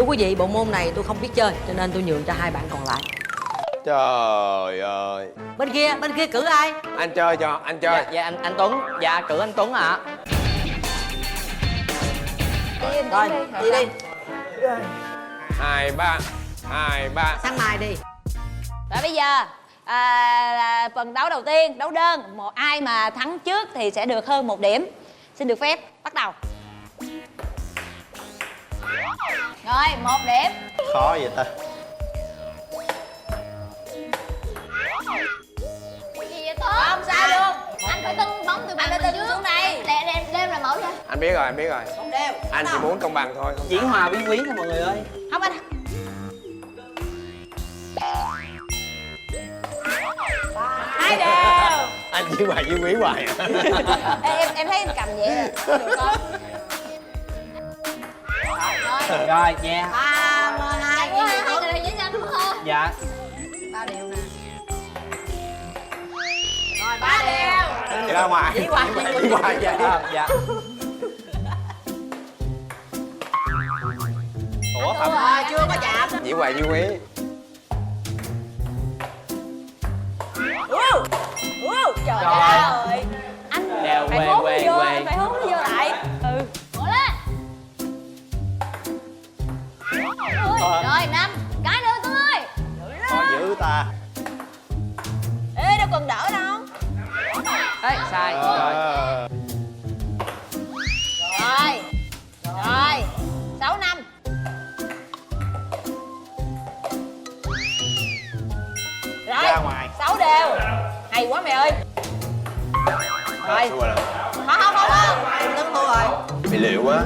Thưa quý vị, bộ môn này tôi không biết chơi cho nên tôi nhường cho hai bạn còn lại. Trời ơi. Bên kia cử ai? Anh chơi cho, anh chơi. Dạ anh Tuấn. Dạ cử anh Tuấn ạ. Rồi, đi đi. 2, 3. 2, 3. Sáng mai đi. Rồi bây giờ là phần đấu đầu tiên, đấu đơn. Ai mà thắng trước thì sẽ được hơn 1 điểm. Xin được phép bắt đầu. Rồi, 1 điểm. Khó vậy ta. Cái gì vậy Tuấn? Không sao luôn. Anh phải tung bóng từ Anh phải tung xuống đây. Đem lại mẫu cho. Anh biết rồi, anh biết rồi. Không đều. Anh chỉ muốn công bằng thôi. Không Diễn hòa biến quý thôi mọi người ơi. Không anh. 2 đều. Anh chỉ hoài với quý hoài à. Ê, em thấy em cầm vậy rồi. Được không? Rồi. Rồi nha. 3, 2, Ủa, hai người này với nhau đúng không? Dạ. bao đều nè. Rồi 3 đều. Chị ra ngoài. Chỉ hoài, Chỉ hoài vậy. Dạ. Ủa Phạm. Rồi chưa có chạm. Chỉ hoài với quý. Trời Rồi. ơi. Anh Đều phải quê hốt quê vô, quê. anh phải hốt nó vô lại. Ừ. Cố lên. Rồi 5. Cái nữa Tuấn ơi. Khó dữ ta. Ê, đâu cần đỡ đâu. Ê, sai. Rồi. Rồi. Rồi. 6 năm. Rồi. Ra ngoài. 6 đều. Hay quá mày ơi. Rồi. Thua rồi. Không. Em Tấn thua rồi. Bị liệu quá.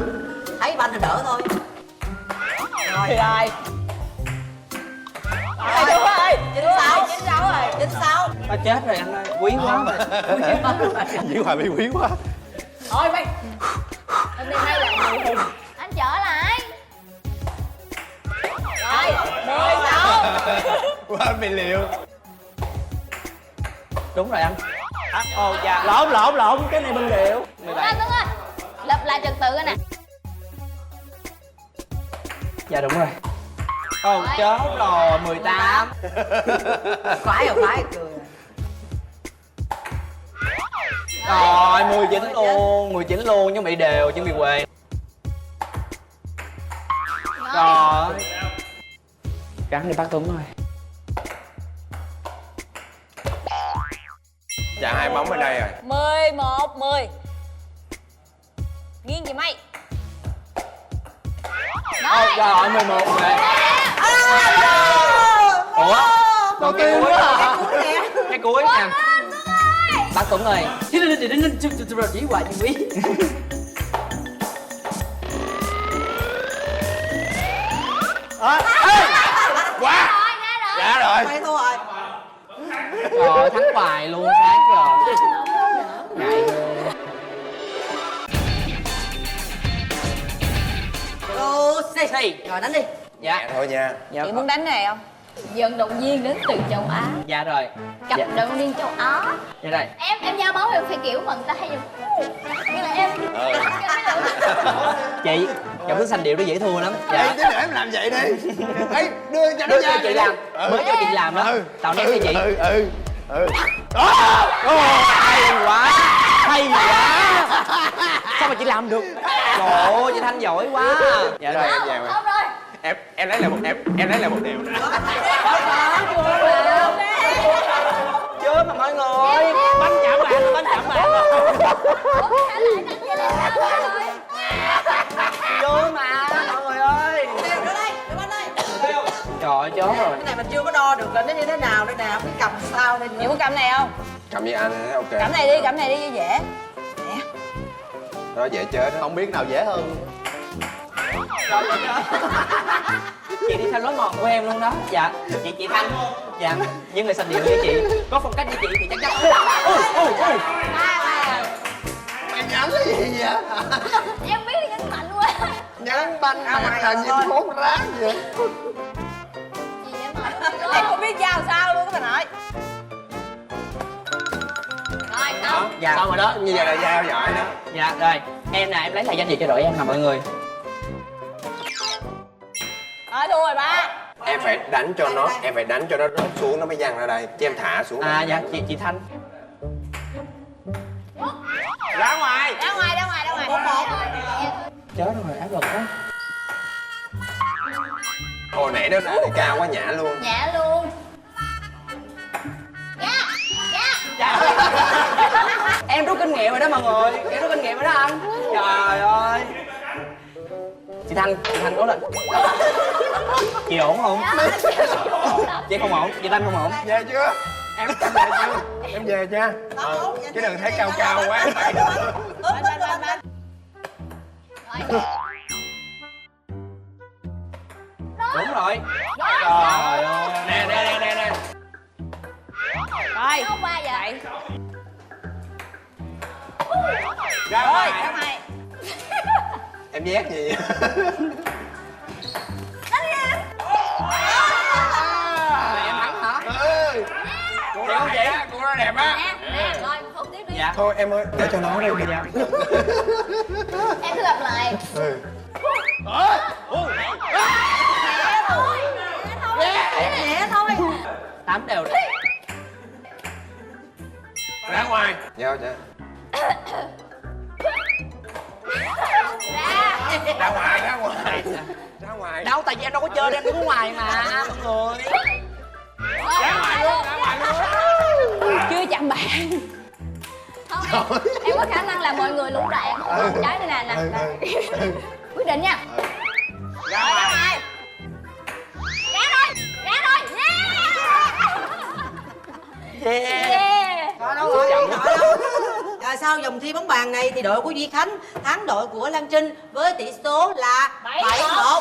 Thấy banh thì đỡ thôi. Rồi. Rồi. Rồi đúng rồi. 96. 96 rồi. 96. Nó chết rồi anh ơi. Quý quá mà. Chỉ hoài bị quý quá. Thôi mày. Hôm nay hay là người hùng. Anh trở lại. Rồi. 16. Quá bị liệu. Đúng rồi anh. Dạ. Lộn. Cái này bên liệu. Anh Tuấn ơi. Lập lại trật tự nè. Dạ đúng rồi. Chết rồi. 18. Khoái rồi, khoái cười. Rồi 19 luôn. 19 luôn nhưng bị đều chứ bị quê. Rồi. Gắn đi bác Tuấn rồi. Dạ 2 bóng ở đây rồi. 11, 10. Nghiêng gì mày? Rồi 11 rồi. Ủa? Còn cái cuối hả? Cái cuối nha. Bác Tuấn ơi. Chỉ hoài như quý. Quá. Dạ rồi. Mày thua rồi. Rồi thắng hoài luôn sáng rồi. Ngại ghê. Lucy. Rồi đánh đi. Dạ. Dạ thôi nha. Dạ. Chị muốn đánh này không? Vận động viên đến từ châu Á. Dạ rồi. Cặp Dạ. vận động viên châu Á. Dạ rồi. Em giao bóng em phải kiểu mà người ta hay dùng. Như là em. Chị, giọng tiếng xanh điệu đó dễ thua lắm. Dạ. Tí nữa em làm vậy đi. Ấy, đưa cho nó Bữa ra. cho chị làm. Bữa cho chị làm đó. Tao ném cho chị. Hay quá. Hay quá. Sao mà chị làm được? Trời ơi, chị Thanh giỏi quá. Dạ rồi. Em về rồi. Không rồi. Em lấy lại một em lấy lại một điều. Chưa mà mọi người. Bánh chạm bàn rồi, bánh chạm bàn rồi. Hãy lại đánh vậy là rồi. Chưa mà mọi người ơi. Đều nữa đây, đưa banh đây. Trời ơi, chết rồi. Cái này mình chưa có đo được là nó như thế nào đây nè, phải cầm sao đây nữa. Chị muốn cầm này không? Cầm với anh ok. Cầm này đi cho dễ. Nè. Đó dễ chết đó. Không biết nào dễ hơn. Chị đi theo lối mòn của em luôn đó. Dạ. Chị Thanh. Dạ. Nhưng người xanh điệu như chị, có phong cách như chị thì chắc chắn. Mày nhắn cái gì vậy? Em biết là nhấn mạnh quá. Nhắn banh mà là như món rán vậy. Gì em hỏi. Em không biết giao sao luôn các bạn ơi. Rồi xong. Dạ. Xong rồi đó, như vậy là giao giỏi đó. Dạ rồi. Em nè, em lấy lại danh dự cho đội em nè mọi người. Thôi thua rồi ba. Em phải đánh cho nó, em phải đánh cho nó rớt xuống nó mới văng ra đây. Chứ em thả xuống. À dạ chị Thanh. Ra ngoài. Ra ngoài, ra ngoài, ra ngoài. Chết rồi, áp lực quá. Hồi nãy nó đá cao quá nhả luôn. Nhẹ luôn. Em rút kinh nghiệm rồi đó mọi người, em rút kinh nghiệm rồi đó anh. Trời ơi. Chị Thanh cố lên. Chị ổn không? Chị không ổn, chị Thanh không ổn. Về chưa? Em về chưa? Em về nha. Chứ đừng thấy cao cao quá. Đúng rồi. Trời ơi. Nè. Rồi. Không ba vậy. Ra Rồi, ngoài. ra ngoài. Em nhét gì vậy? Em thắng hả? Cô đó đẹp á, cô đó đẹp á. Nè, rồi không tiếp đi. Dạ. Thôi em ơi, để cho nó đi. Em cứ lặp lại. Nhẹ thôi. 8 đều đấy. Ra ngoài. Giao cho. Ra ngoài. Ra ngoài. Đâu, tại vì em đâu có chơi, em đứng ngoài mà mọi người. Ra ngoài luôn. Chưa chặn bạn. Không, em có khả năng là mọi người lũng đoạn. Trái đây nè. Quyết định nha. Ra ngoài. Ra rồi. Yeah. Rồi đâu rồi, rồi đâu. Rồi sau vòng thi bóng bàn này thì đội của Duy Khánh thắng đội của Lan Trinh với tỷ số là 7-1.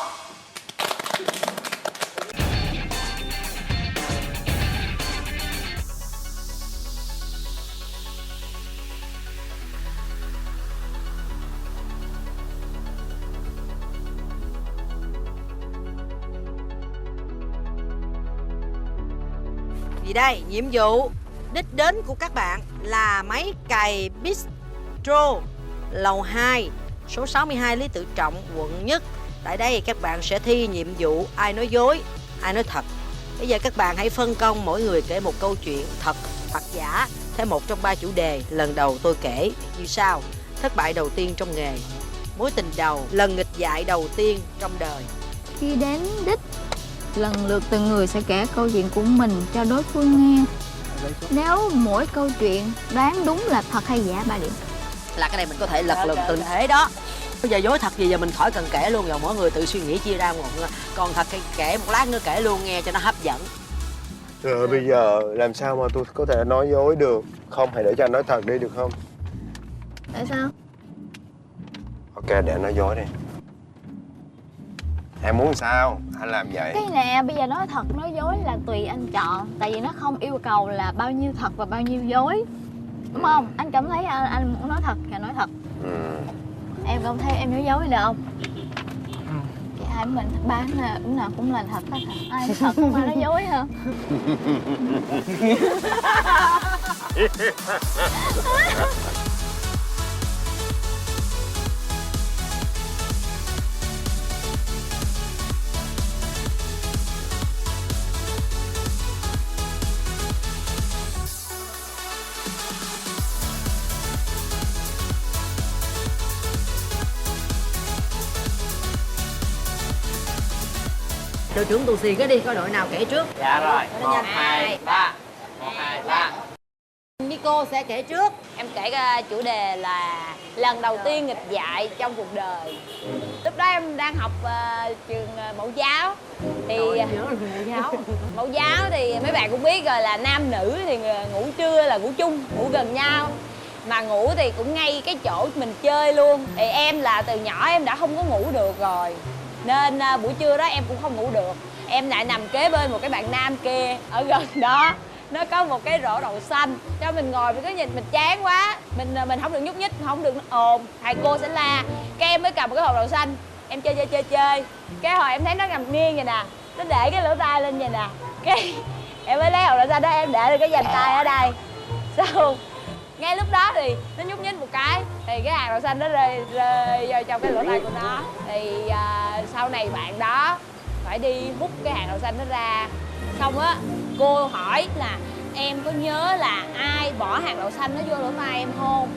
Vì đây, nhiệm vụ đích đến của các bạn là máy cày Bistro lầu 2, số 62 Lý Tự Trọng, quận Nhất. Tại đây các bạn sẽ thi nhiệm vụ ai nói dối, ai nói thật. Bây giờ các bạn hãy phân công mỗi người kể một câu chuyện thật hoặc giả theo một trong 3 chủ đề. Lần đầu tôi kể như sau: thất bại đầu tiên trong nghề, mối tình đầu, lần nghịch dại đầu tiên trong đời. Khi đến đích, lần lượt từng người sẽ kể câu chuyện của mình cho đối phương nghe. Nếu mỗi câu chuyện đoán đúng là thật hay giả 3 điểm. Là cái này mình có thể lật lượt từng thể đó. Bây giờ dối thật gì giờ mình khỏi cần kể luôn rồi, mỗi người tự suy nghĩ chia ra một. Còn thật thì kể một lát nữa kể luôn nghe cho nó hấp dẫn. Rồi bây giờ làm sao mà tôi có thể nói dối được? Không, hãy để cho anh nói thật đi được không? Tại sao? Ok, để anh nói dối đi. Em muốn sao? Anh làm vậy. Cái nè, bây giờ nói thật nói dối là tùy anh chọn. Tại vì nó không yêu cầu là bao nhiêu thật và bao nhiêu dối. Đúng không? Anh cảm thấy anh muốn nói thật thì nói thật. Em không thấy em nói dối được không? Chị hai mình bán là lúc nào cũng là thật hết. Ai thật không ai nói dối hả? Đội trưởng tù xì cái đi, coi đội nào kể trước. Dạ rồi. 1, 2, 3. 1, 2, 3. Nico sẽ kể trước. Em kể chủ đề là lần đầu tiên nghịch dại trong cuộc đời. Lúc đó em đang học trường mẫu giáo. Thì mẫu giáo thì mấy bạn cũng biết rồi, là nam nữ thì ngủ trưa là ngủ chung, ngủ gần nhau. Mà ngủ thì cũng ngay cái chỗ mình chơi luôn. Thì em là từ nhỏ em đã không có ngủ được rồi, nên buổi trưa đó em cũng không ngủ được. Em lại nằm kế bên một cái bạn nam kia ở gần đó. Nó có một cái rổ đậu xanh cho mình ngồi, mình cứ nhìn mình chán quá, mình không được nhúc nhích, không được ồn, thầy cô sẽ la. Cái em mới cầm một cái hộp đậu xanh, em chơi. Cái hồi em thấy nó nằm nghiêng vậy nè, nó để cái lỗ tai lên vậy nè. Cái em mới lấy hộp đậu xanh đó, em để cái vành tay ở đây. Xong ngay lúc đó thì nó nhúc nhích một cái thì cái hạt đậu xanh nó rơi vô trong cái lỗ tai của nó. Thì sau này bạn đó phải đi hút cái hạt đậu xanh nó ra. Xong á cô hỏi là em có nhớ là ai bỏ hạt đậu xanh nó vô lỗ tai em không?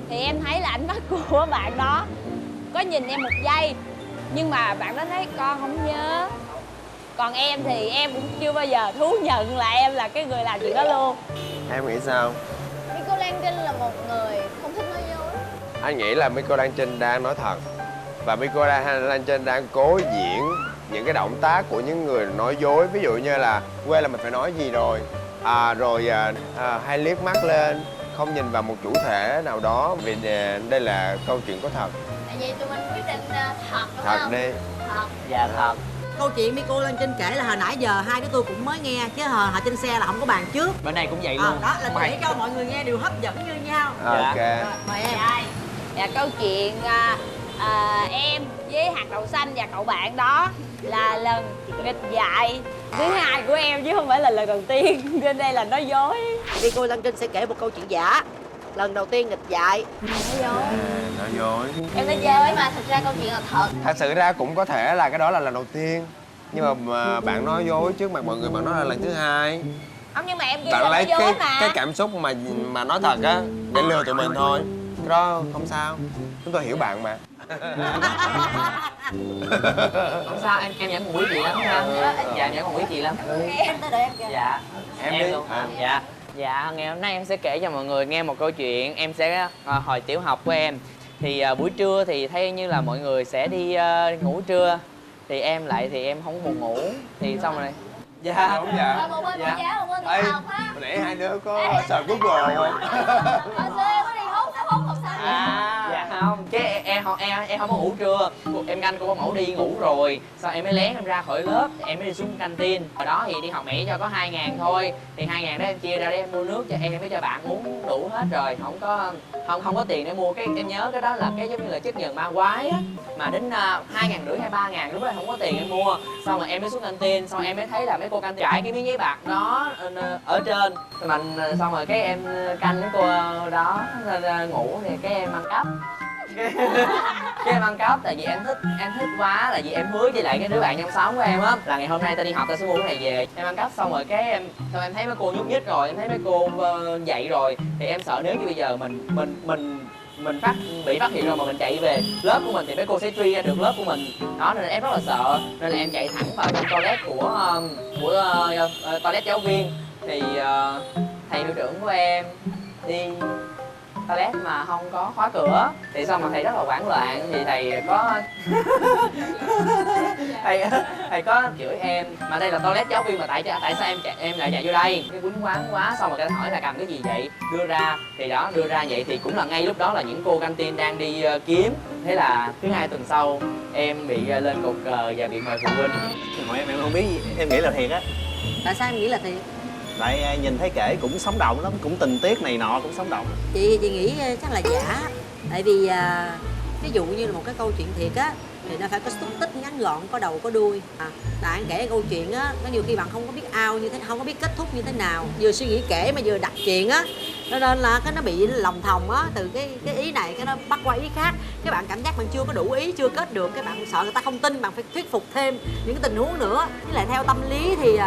Thì em thấy là ánh mắt của bạn đó có nhìn em một giây, nhưng mà bạn đó nói con không nhớ. Còn em thì em cũng chưa bao giờ thú nhận là em là cái người làm chuyện đó luôn. Em nghĩ sao? Miko Lan Trinh là một người không thích nói dối. Anh nghĩ là Miko Lan Trinh đang nói thật. Và Miko Lan Trinh đang cố diễn những cái động tác của những người nói dối. Ví dụ như là quên là mình phải nói gì rồi, hay liếc mắt lên, không nhìn vào một chủ thể nào đó. Vì đây là câu chuyện có thật. Tại vì tụi mình quyết định thật đúng Thật không? đi. Thật. Dạ thật. Câu chuyện Miko Lan Trinh kể là hồi nãy giờ hai đứa tôi cũng mới nghe, chứ hồi trên xe là không có bàn trước. Bên này cũng vậy luôn. Đó là để cho mọi người nghe đều hấp dẫn như nhau. Ok. Rồi, mời em. Dạ, câu chuyện em với hạt đậu xanh và cậu bạn đó là lần nghịch dại thứ hai của em chứ không phải là lần đầu tiên. Trên đây là nói dối. Miko Lan Trinh sẽ kể một câu chuyện giả. Lần đầu tiên nghịch dại. Nói dối. Nói dối. Em nói dối mà thật ra câu chuyện là thật. Thật sự ra cũng có thể là cái đó là lần đầu tiên. Nhưng mà bạn nói dối trước mặt mọi người, bạn nói là lần thứ hai. Không, nhưng mà em ghi Bạn là lấy nói dối mà. cái cảm xúc mà nói thật á để lừa tụi mình thôi. Cái đó không sao. Chúng tôi hiểu bạn mà. Không sao, em vẫn còn quý chị lắm ha. Dạ, vẫn còn quý chị lắm. Em tới đợi em kìa. Dạ. Em đi. luôn. Dạ. Dạ, ngày hôm nay em sẽ kể cho mọi người nghe một câu chuyện. Em sẽ hồi tiểu học của em. Thì buổi trưa thì theo như là mọi người sẽ đi ngủ trưa. Thì em lại thì em không buồn ngủ. Thì xong rồi. Dạ. Đúng vậy. Một bên Dạ. cô giáo, một bên Ê, đi học á. hồi nãy hai đứa có search Google không? Hồi xưa em có đi hút, nó hút học sinh. Dạ không, chứ em không có ngủ trưa. Em canh cô mẫu đi ngủ rồi. Sau em mới lén em ra khỏi lớp, em mới đi xuống canteen. Hồi đó thì đi học Mỹ cho có 2.000 thôi. Thì 2.000 đó em chia ra để em mua nước cho em với cho bạn uống đủ hết rồi. Không có tiền để mua. Cái em nhớ cái đó là cái giống như là chất nhờn ma quái á. Mà đến 2.500 hay 3.000 lúc đó không có tiền em mua. Xong rồi em mới xuống canteen, xong em mới thấy là mấy cô canteen trải cái miếng giấy bạc đó ở trên. Xong rồi cái em canh cái cô đó ngủ thì cái em ăn cắp. Cái em ăn cắp tại vì em thích quá, tại vì em hứa với lại cái đứa bạn trong xóm của em á là ngày hôm nay ta đi học ta sẽ mua cái này về. Em ăn cắp xong rồi cái em thấy mấy cô nhúc nhích rồi, em thấy mấy cô dậy rồi thì em sợ nếu như bây giờ mình bị phát hiện rồi mà mình chạy về lớp của mình thì mấy cô sẽ truy ra được lớp của mình đó, nên là em rất là sợ, nên là em chạy thẳng vào trong toilet của toilet giáo viên. Thì thầy hiệu trưởng của em đi toilet mà không có khóa cửa thì xong mà thầy rất là hoảng loạn, thì thầy có thầy có chửi em mà đây là toilet giáo viên mà tại sao em lại chạy vô đây, cái quýnh quán quá. Xong rồi cái hỏi là cầm cái gì vậy, đưa ra vậy thì cũng là ngay lúc đó là những cô canteen đang đi kiếm. Thế là thứ 2 tuần sau em bị lên cột cờ và bị mời phụ huynh. Hỏi em không biết, em nghĩ là thiệt á. Tại sao em nghĩ là thiệt? Tại nhìn thấy kể cũng sống động lắm, cũng tình tiết này nọ cũng sống động. Chị nghĩ chắc là giả. Tại vì ví dụ như là một cái câu chuyện thiệt á thì nó phải có xúc tích ngắn gọn, có đầu có đuôi. Bạn kể câu chuyện á, có nhiều khi bạn không có biết ao như thế, không có biết kết thúc như thế nào, vừa suy nghĩ kể mà vừa đặt chuyện á, cho nên là cái nó bị lòng thòng á, từ cái ý này cái nó bắt qua ý khác, cái bạn cảm giác bạn chưa có đủ ý, chưa kết được, cái bạn sợ người ta không tin, bạn phải thuyết phục thêm những cái tình huống nữa. Với lại theo tâm lý thì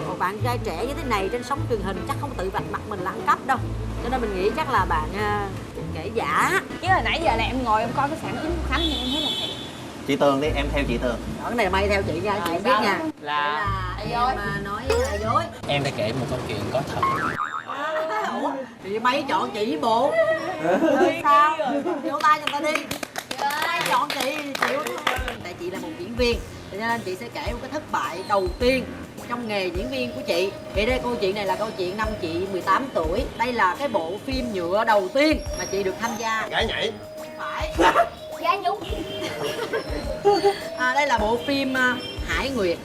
một bạn trai trẻ như thế này trên sóng truyền hình chắc không tự vạch mặt mình là ăn cắp đâu, cho nên mình nghĩ chắc là bạn kể giả. Chứ hồi nãy giờ là em ngồi em coi cái phản ứng của Khánh nhưng em thấy là thiệt. Chị Tường đi, em theo chị Tường. Cái này may theo chị nha, chị biết nha. Là Em nói là dối. em đã kể một câu chuyện có thật. Ủa, thì mấy chọn chị với bộ. Sao? Vỗ tay cho người ta đi. Ai chọn chị chịu. Tại chị là một diễn viên, cho nên chị sẽ kể một cái thất bại đầu tiên trong nghề diễn viên của chị. Thì đây câu chuyện này là câu chuyện năm chị 18 tuổi. Đây là cái bộ phim nhựa đầu tiên mà chị được tham gia. Gái nhảy. Không phải. Gái nhúng. Đây là bộ phim Hải Nguyệt.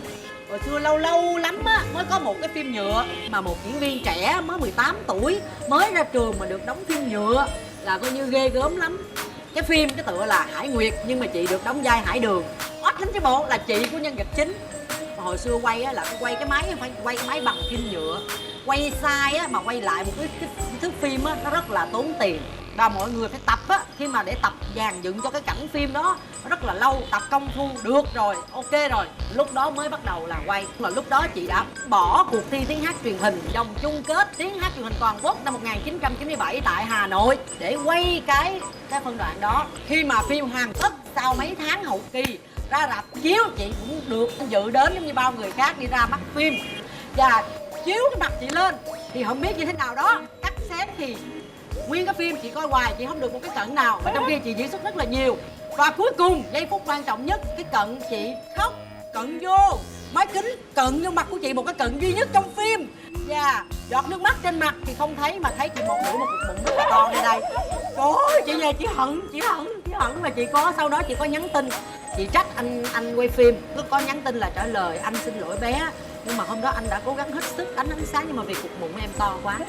Hồi xưa lâu lâu lắm á mới có một cái phim nhựa mà một diễn viên trẻ mới 18 tuổi mới ra trường mà được đóng phim nhựa là coi như ghê gớm lắm. Cái phim cái tựa là Hải Nguyệt nhưng mà chị được đóng vai Hải Đường. Oách lắm chứ bộ, là chị của nhân vật chính. Mà hồi xưa quay á là quay cái máy, phải quay cái máy bằng phim nhựa. Quay sai á mà quay lại một cái thước phim á nó rất là tốn tiền. Và mọi người phải tập á, khi mà để tập dàn dựng cho cái cảnh phim đó rất là lâu, tập công phu được rồi, ok rồi, lúc đó mới bắt đầu là quay. Mà lúc đó chị đã bỏ cuộc thi tiếng hát truyền hình vòng chung kết tiếng hát truyền hình toàn quốc năm 1997 tại Hà Nội để quay cái phân đoạn đó. Khi mà phim hoàn tất sau mấy tháng hậu kỳ ra rạp chiếu, chị cũng được dự đến giống như bao người khác đi ra mắt phim và chiếu cái mặt chị lên thì không biết như thế nào đó, cắt xén thì nguyên cái phim chị coi hoài chị không được một cái cận nào, mà trong khi chị diễn xuất rất là nhiều. Và cuối cùng giây phút quan trọng nhất, cái cận chị khóc, cận vô máy kính, cận vô mặt của chị một cái cận duy nhất trong phim và giọt nước mắt trên mặt thì không thấy, mà thấy chị một nửa một cục bụng rất là to đây đây. Trời ơi, chị về chị hận mà chị có sau đó chị có nhắn tin, chị trách anh quay phim, có nhắn tin là trả lời anh xin lỗi bé, nhưng mà hôm đó anh đã cố gắng hết sức đánh ánh sáng nhưng mà vì cục bụng em to quá.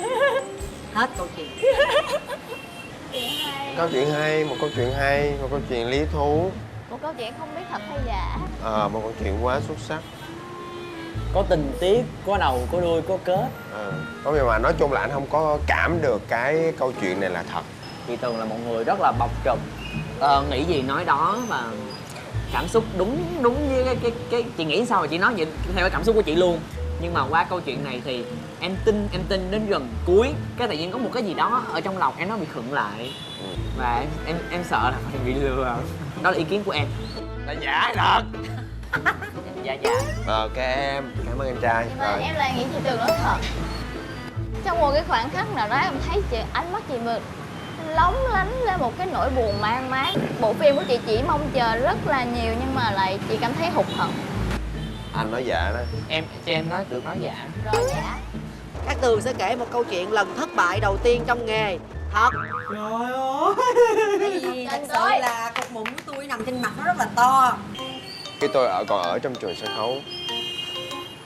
Hết câu chuyện. Câu chuyện hay, một câu chuyện hay, một câu chuyện lý thú. Một câu chuyện không biết thật hay giả. Một câu chuyện quá xuất sắc. Có tình tiết, có đầu, có đuôi, có kết. Có nghĩa mà nói chung là anh không có cảm được cái câu chuyện này là thật. Chị Tường là một người rất là bộc trực, nghĩ gì nói đó và cảm xúc đúng với cái chị nghĩ sao mà chị nói vậy theo cái cảm xúc của chị luôn. Nhưng mà qua câu chuyện này thì em tin đến gần cuối cái tự nhiên có một cái gì đó ở trong lòng em nó bị khựng lại và em sợ là phải bị lừa. Đó là ý kiến của em. Là giả hay thật? Dạ. Ok em, cảm ơn em trai. Nhưng mà em lại nghĩ chị Tường nói thật. Trong một cái khoảnh khắc nào đó em thấy ánh mắt chị Mực lóng lánh lên một cái nỗi buồn man mác. Bộ phim của chị chỉ mong chờ rất là nhiều nhưng mà lại chị cảm thấy hụt hẫng. Anh nói dạ đó. Em nói được nói dạ. Rồi dạ. Cát Tường sẽ kể một câu chuyện lần thất bại đầu tiên trong nghề. Thật. Trời ơi. Vì thật sự là cục bụng của tôi nằm trên mặt nó rất là to. Khi tôi còn ở trong trường sân khấu,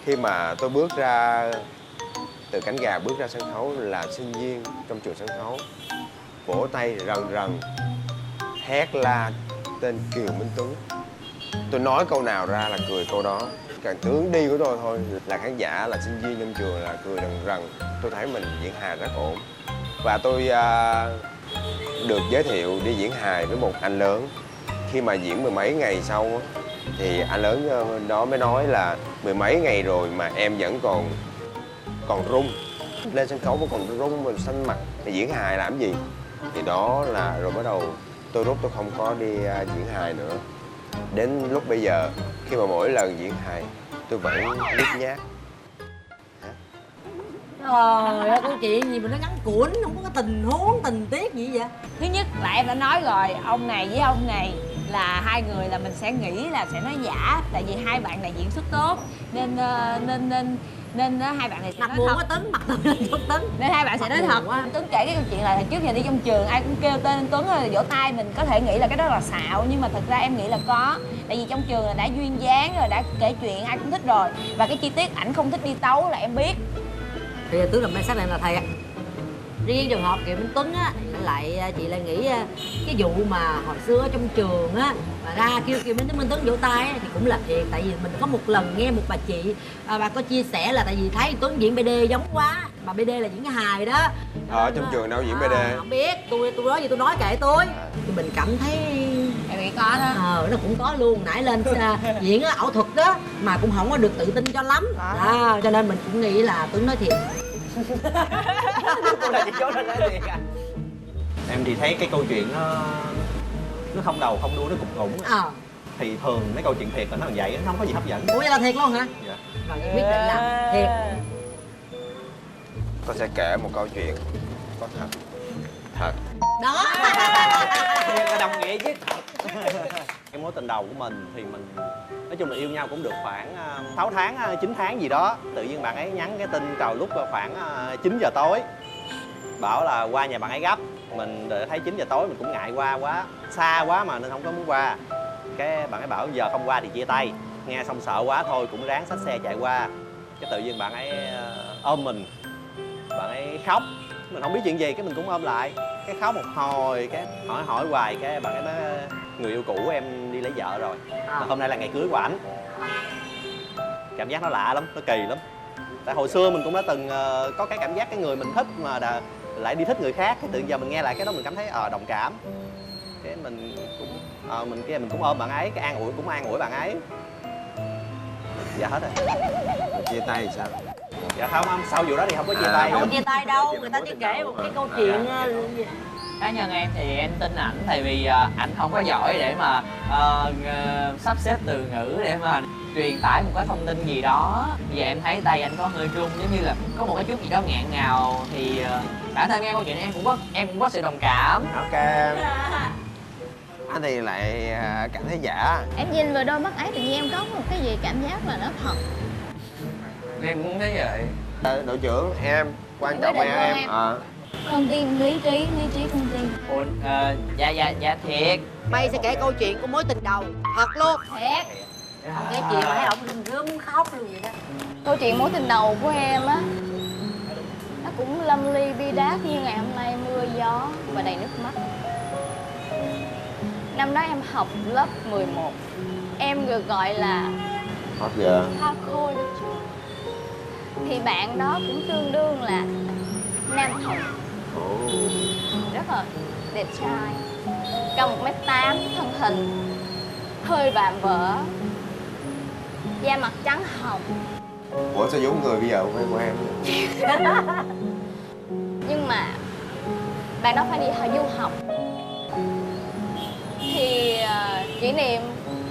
khi mà tôi bước ra từ cánh gà bước ra sân khấu là sinh viên trong trường sân khấu, vỗ tay rần rần, hét la tên Kiều Minh Tuấn. Tôi nói câu nào ra là cười câu đó. Càng tướng đi của tôi thôi là khán giả, là sinh viên trong trường là cười rần rần. Tôi thấy mình diễn hài rất ổn. Và tôi được giới thiệu đi diễn hài với một anh lớn. Khi mà diễn mười mấy ngày sau thì anh lớn đó mới nói là mười mấy ngày rồi mà em vẫn còn run. Lên sân khấu vẫn còn run và xanh mặt thì diễn hài làm gì? Thì đó là rồi bắt đầu tôi không có đi diễn hài nữa. Đến lúc bây giờ khi mà mỗi lần diễn hài tôi vẫn nhút nhát. Trời ơi, câu chuyện gì mà nó ngắn cuốn, không có cái tình huống, tình tiết gì vậy? Thứ nhất là em đã nói rồi, ông này với ông này là hai người là mình sẽ nghĩ là sẽ nói giả, tại vì hai bạn này diễn xuất tốt nên hai bạn này sẽ Mặt nói buồn thật. quá Tuấn, mặt Tuấn lên chút Tuấn. Nên hai bạn sẽ nói thật. Tuấn kể cái câu chuyện là trước giờ đi trong trường ai cũng kêu tên Tuấn rồi vỗ tay, mình có thể nghĩ là cái đó là xạo nhưng mà thật ra em nghĩ là có. Tại vì trong trường là đã duyên dáng rồi, đã kể chuyện ai cũng thích rồi, và cái chi tiết ảnh không thích đi tấu là em biết. Thì Tuấn làm xác định là thiệt. Riêng trường hợp Kiều Minh Tuấn á, chị lại nghĩ cái vụ mà hồi xưa ở trong trường á mà ra kêu Kiều Minh Tuấn vỗ tay á, thì cũng là thiệt. Tại vì mình có một lần nghe một bà chị bà có chia sẻ là tại vì thấy Tuấn diễn BD giống quá, mà BD là diễn cái hài đó. Ở trong trường đâu diễn BD? Không biết, tôi nói gì tôi nói kệ tôi. Thì mình cảm thấy Em nghĩ có đó. nó cũng có luôn. Nãy lên diễn ảo thuật đó mà cũng không có được tự tin cho lắm. Cho nên mình cũng nghĩ là Tuấn nói thiệt. Là chị chốt nói thiệt à? Em thì thấy cái câu chuyện nó không đầu không đuôi, nó cục ngủng. Thì thường mấy câu chuyện thiệt là nó là vậy, nó không có gì hấp dẫn. Ủa vậy là thiệt luôn hả? Dạ. Rồi quyết định là thiệt. Tôi sẽ kể một câu chuyện có thật. Đó. Là đồng nghĩa chứ. Cái mối tình đầu của mình thì mình nói chung là yêu nhau cũng được khoảng 6 tháng, 9 tháng gì đó. Tự nhiên bạn ấy nhắn cái tin vào lúc khoảng 9 giờ tối. Bảo là qua nhà bạn ấy gấp. Mình thấy 9 giờ tối mình cũng ngại qua quá, xa quá mà nên không có muốn qua. Cái bạn ấy bảo giờ không qua thì chia tay. Nghe xong sợ quá thôi cũng ráng xách xe chạy qua. Cái tự nhiên bạn ấy ôm mình. Bạn ấy khóc. Mình không biết chuyện gì, cái mình cũng ôm lại. Cái khóc một hồi, cái hỏi hoài, cái bạn ấy nói người yêu cũ em đi lấy vợ rồi. Mà hôm nay là ngày cưới của ảnh. Cảm giác nó lạ lắm, nó kỳ lắm. Tại hồi xưa mình cũng đã từng có cái cảm giác cái người mình thích mà lại đi thích người khác, cái tự giờ mình nghe lại cái đó mình cảm thấy đồng cảm, cái mình cũng mình cũng ôm bạn ấy, cái an ủi bạn ấy. Dạ hết rồi. Chia tay thì sao? Dạ không, sau vụ đó thì không có chia tay. Không chia tay đâu, người ta chỉ kể một cái câu chuyện Cá nhân em thì em tin ảnh, tại vì ảnh không có giỏi để mà sắp xếp từ ngữ để mà truyền tải một cái thông tin gì đó. Và em thấy tay anh có hơi run, giống như là có một cái chút gì đó nghẹn ngào. Thì bản thân nghe câu chuyện này em cũng có sự đồng cảm. Ok. Anh thì lại cảm thấy giả. Em nhìn vào đôi mắt ấy tự nhiên em có một cái gì cảm giác là nó thật. Em cũng thấy vậy. Đội trưởng em quan trọng Quyết định em. của em. Con tin lý trí con tin. Ủa, dạ thiệt. Mày sẽ kể câu chuyện của mối tình đầu thật luôn. Thiệt. Cái chuyện mà thấy ổng rướm khóc luôn vậy đó. Câu chuyện mối tình đầu của em á, nó cũng lâm ly bi đát như ngày hôm nay, mưa gió và đầy nước mắt. Năm đó em học lớp 11. Em được gọi là Hot giờ. hoa khôi được chưa? Thì bạn đó cũng tương đương là nam thần, rất là đẹp trai, cao 1m8, thân hình hơi vạm vỡ, da mặt trắng hồng. Ủa sao giống người bây giờ của em? Nhưng mà bạn đó phải đi du học. Thì kỷ niệm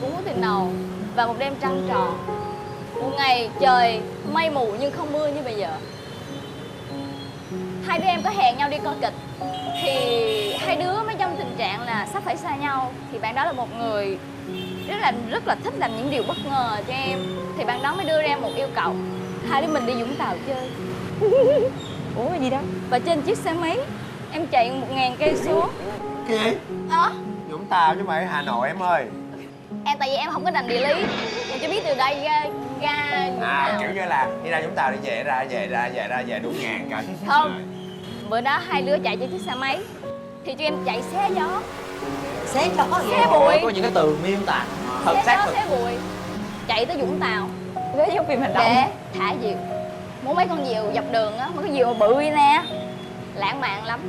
của mối tình đầu và một đêm trăng tròn, một ngày trời mây mù nhưng không mưa như bây giờ. Hai đứa em có hẹn nhau đi coi kịch, thì hai đứa mới trong tình trạng là sắp phải xa nhau. Thì bạn đó là một người rất là thích làm những điều bất ngờ cho em. Thì bạn đó mới đưa ra một yêu cầu, hai đứa mình đi Vũng Tàu chơi. Ủa gì đó. Và trên chiếc xe máy em chạy 1000 cây số. Cái gì? Vũng Tàu chứ mày Hà Nội em ơi. Em tại vì em không có rành địa lý, em chỉ biết từ đây ra Vũng Tàu. Kiểu như là đi ra Vũng Tàu đi về đúng ngàn cảnh. Không, bữa đó hai đứa chạy trên chiếc xe máy thì cho em chạy xé gió, Xé cho có xé bụi, Có những cái từ miêu tả thật xé xác gió thực. xé bụi, chạy tới Vũng Tàu Với giống phim hành động. để thả diều. Muốn mấy con diều dọc đường á, mấy con diều bự vậy nè, lãng mạn lắm.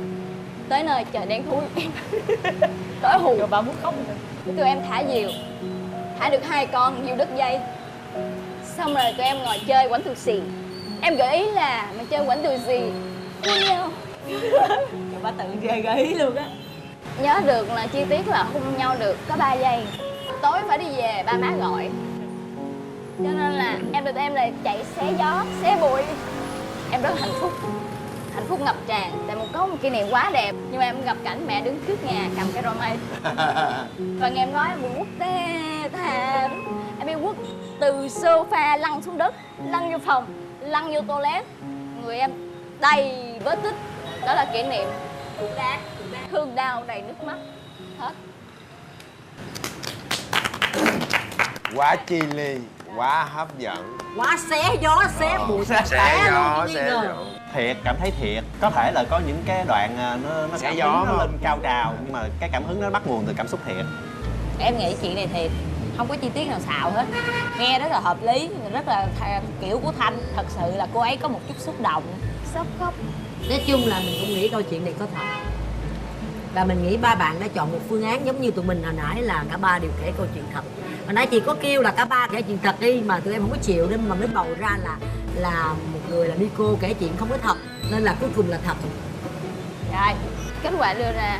Tới nơi trời đen thui, tối hù. Rồi bà muốn khóc rồi. Tụi em thả diều, thả được 2 con diều đứt dây. Xong rồi tụi em ngồi chơi quánh tù xì. Em gợi ý là mình chơi quánh tù xì với nhau. Rồi bà tự gợi ý luôn á. Nhớ được là chi tiết là hôn nhau được có 3 giây. Tối phải đi về, ba má gọi. Cho nên là em được em là chạy xé gió, xé bụi. Em rất là hạnh phúc ngập tràn. Tại có một kỷ niệm quá đẹp. Nhưng mà em gặp cảnh mẹ đứng trước nhà cầm cái roi mây. Và nghe em nói em bị quất tê thảm. Em bị quất từ sofa lăn xuống đất, lăn vô phòng, lăn vô toilet. Người em đầy vết tích. Đó là kỷ niệm thương đau đầy nước mắt. Hết. Quá chi ly, quá hấp dẫn. Quá xé gió, xé bụi, Xé gió, xé gió. Thiệt, cảm thấy thiệt. Có thể là có những cái đoạn nó Xé cảm gió hứng nó mà. lên cao trào, nhưng mà cái cảm hứng nó bắt nguồn từ cảm xúc thiệt. Em nghĩ chuyện này thiệt, không có chi tiết nào xạo hết. Nghe rất là hợp lý, rất là kiểu của Thanh. Thật sự là cô ấy có một chút xúc động. Sốc khóc. Nói chung là mình cũng nghĩ câu chuyện này có thật. Và mình nghĩ ba bạn đã chọn một phương án giống như tụi mình hồi nãy là cả ba đều kể câu chuyện thật. Hồi nãy chị có kêu là cả ba kể chuyện thật đi mà tụi em không có chịu nên mà mới bầu ra là một người là Nico kể chuyện không có thật. Nên là cuối cùng là thật. Rồi, kết quả đưa ra.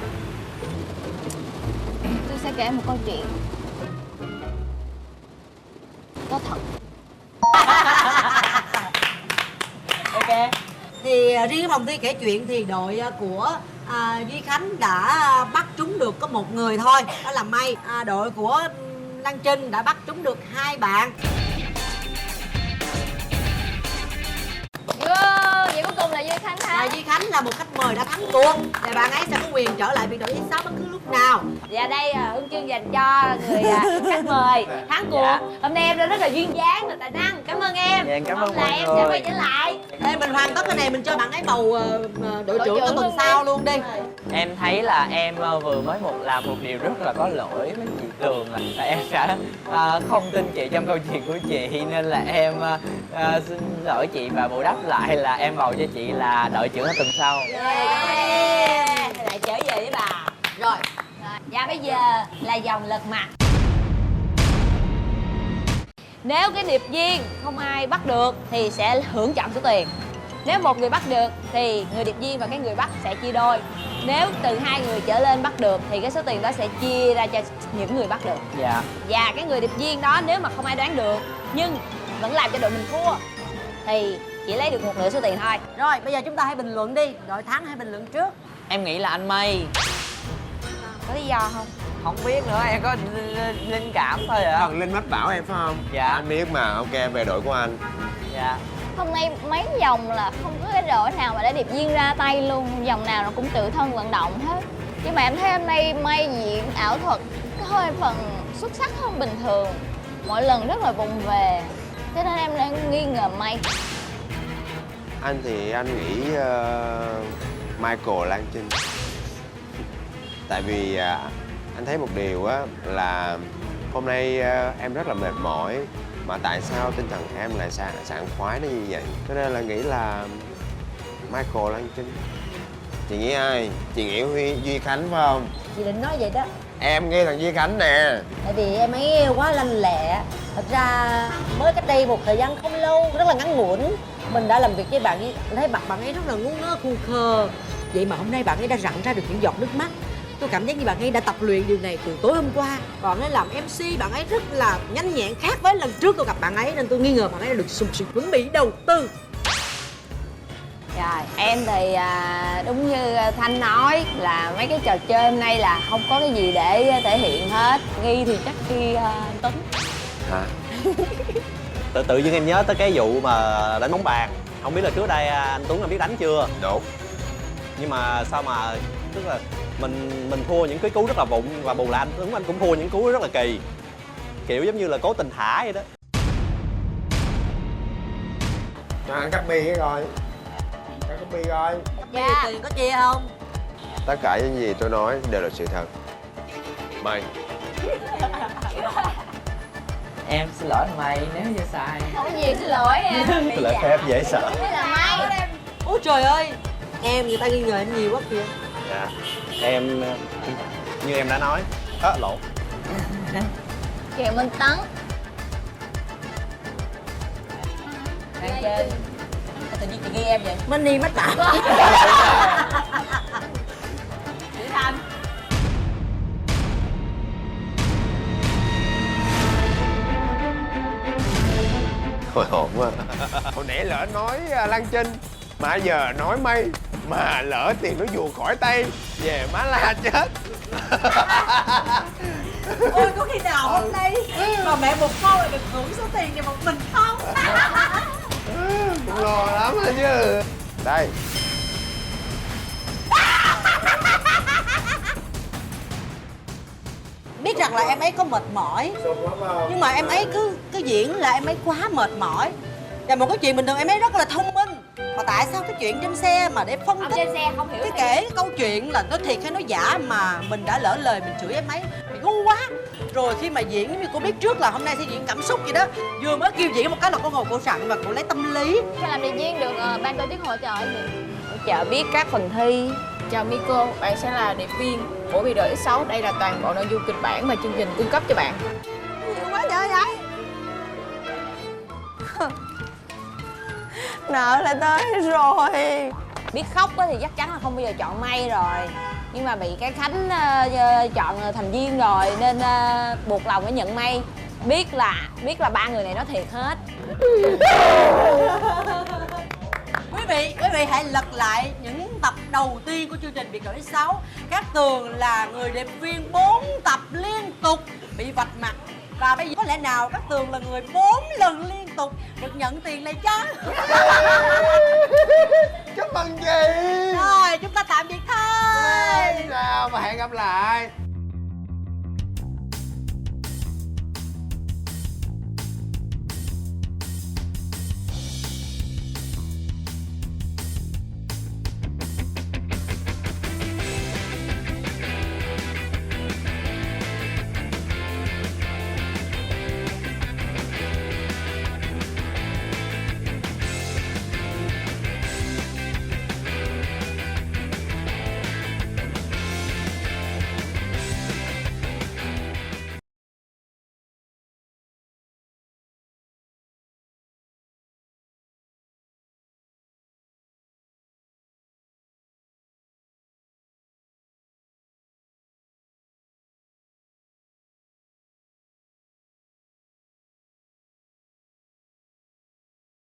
Tôi sẽ kể một câu chuyện có thật. Ok. Thì riêng cái phòng thi kể chuyện thì đội của Duy Khánh đã bắt trúng được có một người thôi, đó là May. Đội của Đăng Trinh đã bắt trúng được 2 bạn. Vậy cuối cùng là Duy Khánh Và thắng. Duy Khánh là một khách mời đã thắng cuộc. Và bạn ấy sẽ có quyền trở lại biệt đội thứ 6 bất cứ lúc nào. Và đây huân chương dành cho người khách mời thắng cuộc. Hôm nay em đã rất là duyên dáng và tài năng. Cảm ơn em. Dạ, cảm ơn Mong là mọi em người. sẽ quay trở lại. Ê, mình hoàn tất cái này mình cho bạn ấy bầu đội trưởng ở tuần sau luôn đi. Em thấy là em vừa mới làm một điều rất là có lỗi với chị Tường, là em đã không tin chị trong câu chuyện của chị, nên là em xin lỗi chị và bù đắp lại là em bầu cho chị là đội trưởng ở tuần sau. Lại trở về với bà. Rồi. Và bây giờ là vòng lật mặt. Nếu cái điệp viên không ai bắt được thì sẽ hưởng chậm số tiền. Nếu một người bắt được thì người điệp viên và cái người bắt sẽ chia đôi. Nếu từ 2 người trở lên bắt được thì cái số tiền đó sẽ chia ra cho những người bắt được. Dạ. Và cái người điệp viên đó nếu mà không ai đoán được nhưng vẫn làm cho đội mình thua thì chỉ lấy được 1/2 số tiền thôi. Rồi, bây giờ chúng ta hãy bình luận đi. Đội thắng hãy bình luận trước. Em nghĩ là anh Mây. Có lý do không? Không biết nữa, em có linh cảm thôi ạ. Thần Linh mách bảo em phải không? Dạ. Anh biết mà, ok về đội của anh. Dạ. Hôm nay mấy vòng là không có cái đội nào mà để điệp viên ra tay luôn, vòng nào nó cũng tự thân vận động hết. Nhưng mà em thấy hôm nay Mây diễn ảo thuật có hơi phần xuất sắc hơn bình thường, mỗi lần rất là vụng về, cho nên em đang nghi ngờ Mây. Anh thì anh nghĩ Michael Lan Trinh. Tại vì anh thấy một điều á là hôm nay em rất là mệt mỏi, mà tại sao tinh thần em lại sảng khoái nó như vậy, cho nên là nghĩ là Michael Lan Trinh. Chị nghĩ ai? Chị nghĩ Duy Khánh phải không? Chị định nói vậy đó. Em nghe thằng Duy Khánh nè. Tại vì em ấy quá lanh lẹ. Thật ra mới cách đây một thời gian không lâu, rất là ngắn ngủn, mình đã làm việc với bạn ấy, thấy bạn ấy rất là ngu ngơ khù khờ. Vậy mà hôm nay bạn ấy đã rặn ra được những giọt nước mắt. Tôi cảm giác như bạn ấy đã tập luyện điều này từ tối hôm qua. Bạn ấy làm MC, bạn ấy rất là nhanh nhẹn, khác với lần trước tôi gặp bạn ấy, nên tôi nghi ngờ bạn ấy đã được sự chuẩn bị đầu tư. Rồi, em thì đúng như Thanh nói là mấy cái trò chơi hôm nay là không có cái gì để thể hiện hết. Nghi thì chắc khi Tuấn. Hả? Tự nhiên em nhớ tới cái vụ mà đánh bóng bàn. Không biết là trước đây anh Tuấn biết đánh chưa? Đúng. Nhưng mà sao mà tức là mình thua những cái cú rất là vụng, và bù lại anh Tuấn anh cũng thua những cú rất là kỳ, kiểu giống như là cố tình thả vậy đó. Cho anh cắt bi cái coi. Cắt bi coi. Bây giờ tiền có chia không? Tất cả những gì tôi nói đều là sự thật. Mày. Em xin lỗi Mây nếu như sai. Không có gì xin lỗi em. Lễ phép dễ sợ. Thế là Mây. Ôi trời ơi, em người ta nghi ngờ em nhiều quá kìa. Dạ. Em như em đã nói. Lộn. Kiều Minh Tấn. Đang chơi. Tự nhiên chị ghi em vậy. Money mắt tạo. Chị Thanh. Hồi hộp quá. Hồi nãy lỡ nói Lan Trinh, mà giờ nói Mây, mà lỡ tiền nó vụt khỏi tay, về má la chết. Ôi có khi nào hôm nay mà mẹ một con là được hưởng số tiền cho một mình không? Cũng lo lắm á chứ. Đây. Biết rằng là em ấy có mệt mỏi, nhưng mà em ấy cứ diễn là em ấy quá mệt mỏi. Và một cái chuyện bình thường em ấy rất là thông minh, mà tại sao cái chuyện trên xe mà để phân Ông tích trên xe không hiểu cái thiệt. kể cái câu chuyện là nó thiệt hay nó giả mà mình đã lỡ lời mình chửi em ấy, mày ngu quá. Rồi khi mà diễn giống như cô biết trước là hôm nay sẽ diễn cảm xúc vậy đó, vừa mới kêu diễn một cái là cô ngồi cô sẵn và cô lấy tâm lý. Sao làm điệp viên được ban tổ chức hỗ trợ gì? Hỗ trợ biết các phần thi. Chào Miko, bạn sẽ là điệp viên của Biệt đội X6. Đây là toàn bộ nội dung kịch bản mà chương trình cung cấp cho bạn. Quá trời vậy. Nợ lại tới rồi. Biết khóc thì chắc chắn là không bao giờ chọn May rồi. Nhưng mà bị cái Khánh chọn thành viên rồi nên buộc lòng phải nhận May. Biết là 3 người này nói thiệt hết. Quý vị hãy lật lại những tập đầu tiên của chương trình Biệt đội X6. Cát Tường là người điệp viên 4 tập liên tục bị vạch mặt. Và bây giờ có lẽ nào Cát Tường là người 4 lần liên tục được nhận tiền này chứ? Chúc mừng chị. Rồi chúng ta tạm biệt thôi. Sao mà hẹn gặp lại.